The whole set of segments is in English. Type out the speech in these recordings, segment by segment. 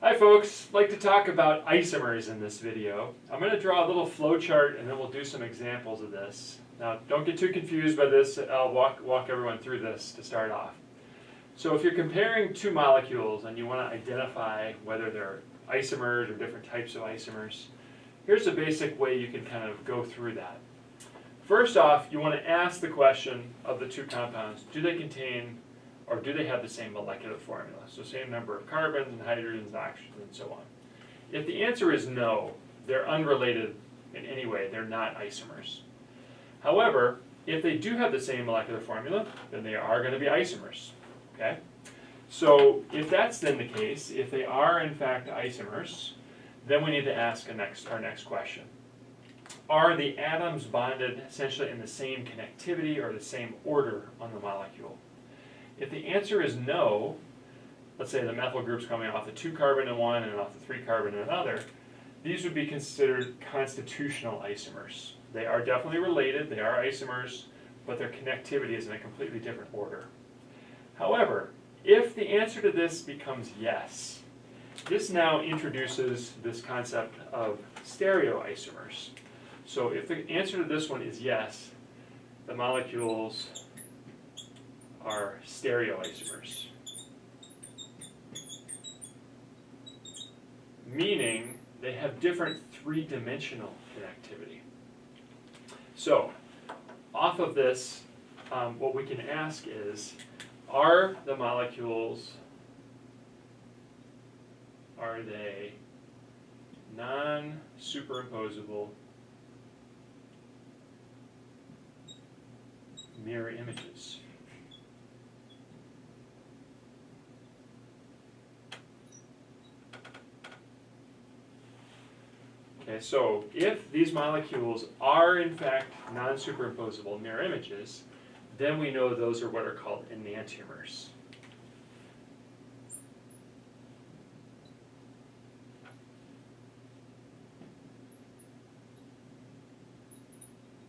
Hi folks, I'd like to talk about isomers in this video. I'm going to draw a little flow chart and then we'll do some examples of this. Now don't get too confused by this, I'll walk everyone through this to start off. So if you're comparing two molecules and you want to identify whether they're isomers or different types of isomers, here's a basic way you can kind of go through that. First off, you want to ask the question of the two compounds, do they contain or do they have the same molecular formula? So same number of carbons and hydrogens and oxygens and so on. If the answer is no, they're unrelated in any way, they're not isomers. However, if they do have the same molecular formula, then they are going to be isomers. Okay? So if that's then the case, if they are in fact isomers, then we need to ask our next question. Are the atoms bonded essentially in the same connectivity or the same order on the molecule? If the answer is no, let's say the methyl group's coming off the 2 carbon in one and off the 3 carbon in another, these would be considered constitutional isomers. They are definitely related, they are isomers, but their connectivity is in a completely different order. However, if the answer to this becomes yes, this now introduces this concept of stereoisomers. So if the answer to this one is yes, the molecules are stereoisomers, meaning they have different three-dimensional connectivity. So off of this, what we can ask is, are the molecules, are they non-superimposable mirror images? Okay, so if these molecules are in fact non-superimposable mirror images, then we know those are what are called enantiomers.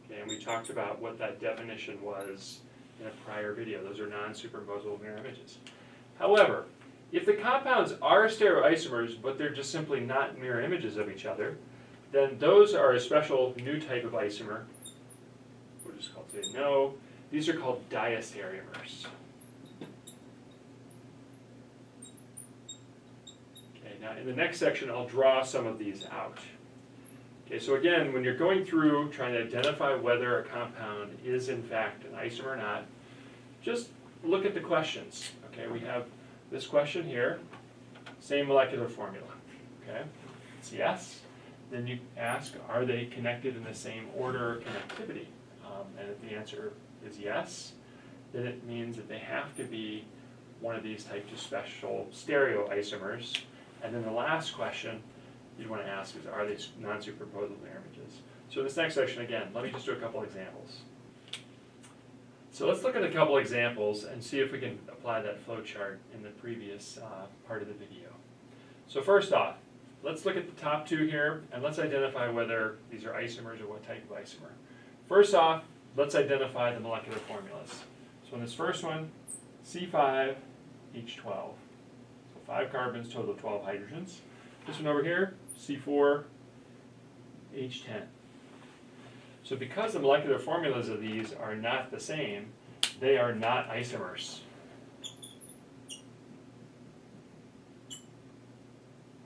Okay, and we talked about what that definition was in a prior video. Those are non-superimposable mirror images. However, if the compounds are stereoisomers, but they're just simply not mirror images of each other, then those are a special new type of isomer. We'll just say no. These are called diastereomers. Okay, now in the next section, I'll draw some of these out. Okay, so again, when you're going through trying to identify whether a compound is in fact an isomer or not, just look at the questions. Okay, we have this question here, same molecular formula. Okay, it's yes. Then you ask, are they connected in the same order or connectivity? And if the answer is yes, then it means that they have to be one of these types of special stereoisomers. And then the last question you'd want to ask is, are they non-superimposable mirror images? So in this next section, again, let me just do a couple examples. So let's look at a couple examples and see if we can apply that flow chart in the previous part of the video. So first off, let's look at the top two here, and let's identify whether these are isomers or what type of isomer. First off, let's identify the molecular formulas. So in this first one, C5H12. So 5 carbons, total of 12 hydrogens. This one over here, C4H10. So because the molecular formulas of these are not the same, they are not isomers.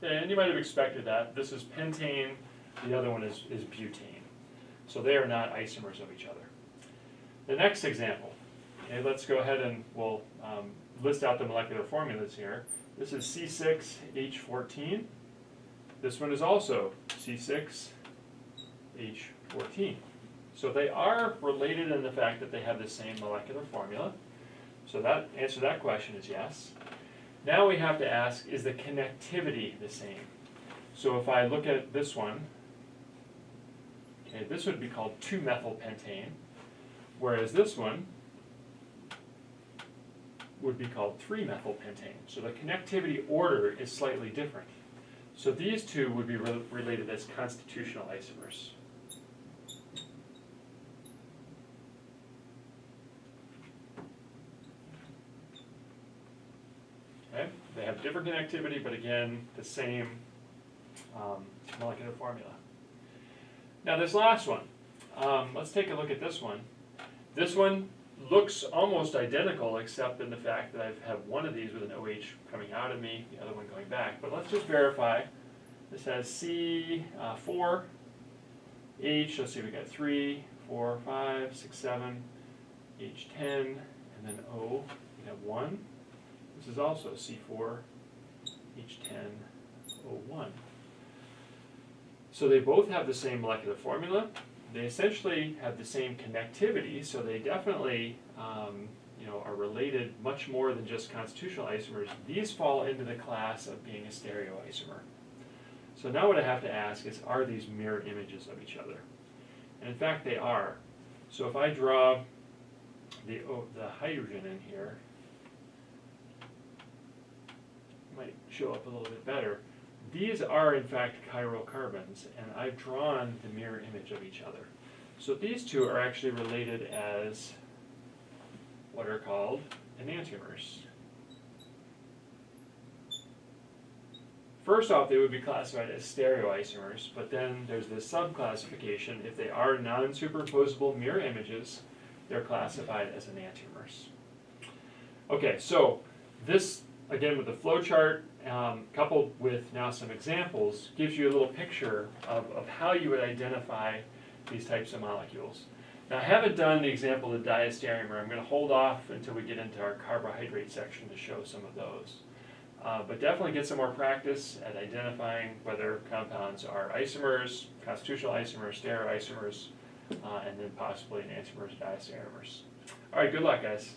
Okay, and you might have expected that. This is pentane, the other one is butane. So they are not isomers of each other. The next example, okay, let's go ahead and we'll list out the molecular formulas here. This is C6H14. This one is also C6H14. So they are related in the fact that they have the same molecular formula. So that answer to that question is yes. Now we have to ask, is the connectivity the same? So if I look at this one, okay, this would be called 2-methylpentane, whereas this one would be called 3-methylpentane. So the connectivity order is slightly different. So these two would be related as constitutional isomers. Okay, they have different superconductivity, but again, the same molecular formula. Now this last one, let's take a look at this one. This one looks almost identical except in the fact that I have one of these with an OH coming out of me, the other one going back. But let's just verify. This has C4, H, let's see, we got 3, 4, 5, 6, 7, H10, and then O, we have 1. This is also C4, H10, O1. So they both have the same molecular formula. They essentially have the same connectivity, so they definitely are related much more than just constitutional isomers. These fall into the class of being a stereoisomer. So now what I have to ask is, are these mirror images of each other? And in fact they are. So if I draw the hydrogen in here, it might show up a little bit better. These are in fact chiral carbons, and I've drawn the mirror image of each other. So these two are actually related as what are called enantiomers. First off, they would be classified as stereoisomers, but then there's this subclassification. If they are non-superimposable mirror images, they're classified as enantiomers. Okay, so this, again with the flow chart, coupled with now some examples, gives you a little picture of how you would identify these types of molecules. Now I haven't done the example of the diastereomer. I'm going to hold off until we get into our carbohydrate section to show some of those. But definitely get some more practice at identifying whether compounds are isomers, constitutional isomers, stereoisomers, and then possibly enantiomers, diastereomers. All right, good luck, guys.